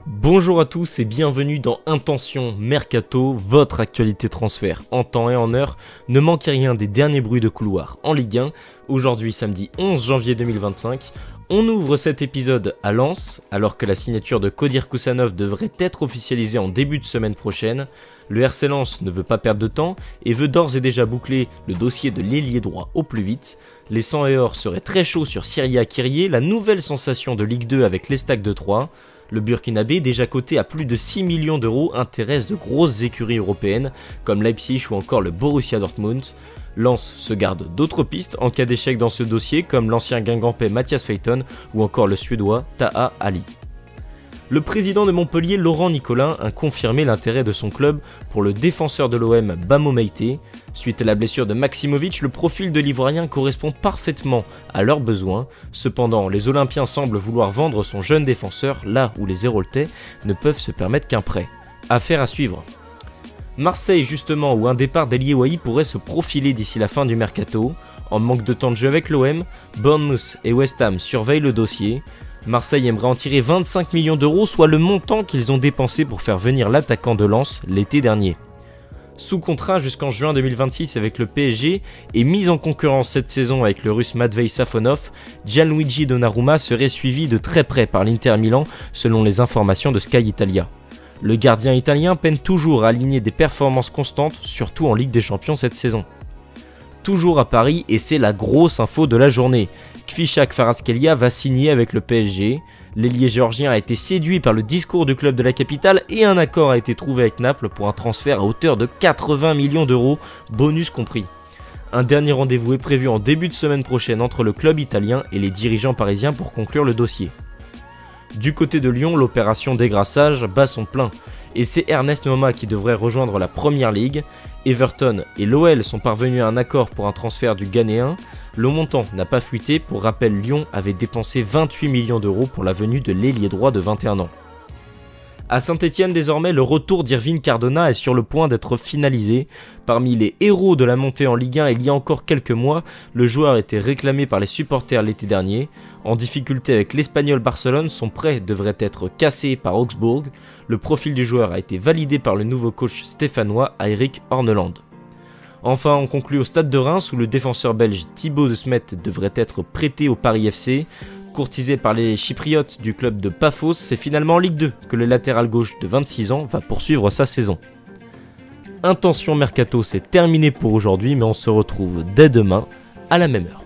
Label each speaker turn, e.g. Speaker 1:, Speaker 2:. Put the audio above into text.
Speaker 1: Bonjour à tous et bienvenue dans Intention Mercato, votre actualité transfert en temps et en heure. Ne manquez rien des derniers bruits de couloir en Ligue 1. Aujourd'hui samedi 11 janvier 2025. On ouvre cet épisode à Lens, alors que la signature de Kodir Kusanov devrait être officialisée en début de semaine prochaine. Le RC Lens ne veut pas perdre de temps et veut d'ores et déjà boucler le dossier de l'ailier droit au plus vite. Les 100 et or seraient très chauds sur Syria Kirié, la nouvelle sensation de Ligue 2 avec l'Estac de Troyes. Le Burkinabé, déjà coté à plus de 6 millions d'euros, intéresse de grosses écuries européennes comme Leipzig ou encore le Borussia Dortmund. Lens se garde d'autres pistes en cas d'échec dans ce dossier comme l'ancien Guingampais Mathias Pfeiffer ou encore le Suédois Taha Ali. Le président de Montpellier, Laurent Nicolin, a confirmé l'intérêt de son club pour le défenseur de l'OM Bamo Meïté. Suite à la blessure de Maximovic, le profil de l'Ivoirien correspond parfaitement à leurs besoins. Cependant, les Olympiens semblent vouloir vendre son jeune défenseur là où les Héroltais ne peuvent se permettre qu'un prêt. Affaire à suivre. Marseille justement, où un départ d'Elie Wahi pourrait se profiler d'ici la fin du mercato. En manque de temps de jeu avec l'OM, Bournemouth et West Ham surveillent le dossier. Marseille aimerait en tirer 25 millions d'euros, soit le montant qu'ils ont dépensé pour faire venir l'attaquant de Lens l'été dernier. Sous contrat jusqu'en juin 2026 avec le PSG et mis en concurrence cette saison avec le russe Matvei Safonov, Gianluigi Donnarumma serait suivi de très près par l'Inter Milan selon les informations de Sky Italia. Le gardien italien peine toujours à aligner des performances constantes, surtout en Ligue des Champions cette saison. Toujours à Paris, et c'est la grosse info de la journée. Kvichak Kvaratskhelia va signer avec le PSG. L'ailier géorgien a été séduit par le discours du club de la capitale et un accord a été trouvé avec Naples pour un transfert à hauteur de 80 millions d'euros, bonus compris. Un dernier rendez-vous est prévu en début de semaine prochaine entre le club italien et les dirigeants parisiens pour conclure le dossier. Du côté de Lyon, l'opération dégraissage bat son plein. Et c'est Ernest Moma qui devrait rejoindre la Première Ligue. Everton et l'OL sont parvenus à un accord pour un transfert du Ghanéen. Le montant n'a pas fuité, pour rappel Lyon avait dépensé 28 millions d'euros pour la venue de l'ailier droit de 21 ans. À Saint-Etienne désormais, le retour d'Irvine Cardona est sur le point d'être finalisé. Parmi les héros de la montée en Ligue 1 il y a encore quelques mois, le joueur était réclamé par les supporters l'été dernier. En difficulté avec l'Espagnol Barcelone, son prêt devrait être cassé par Augsbourg. Le profil du joueur a été validé par le nouveau coach stéphanois Eirik Horneland. Enfin, on conclut au stade de Reims où le défenseur belge Thibaut de Smet devrait être prêté au Paris FC. Courtisé par les Chypriotes du club de Paphos, c'est finalement en Ligue 2 que le latéral gauche de 26 ans va poursuivre sa saison. Intention Mercato, c'est terminé pour aujourd'hui, mais on se retrouve dès demain à la même heure.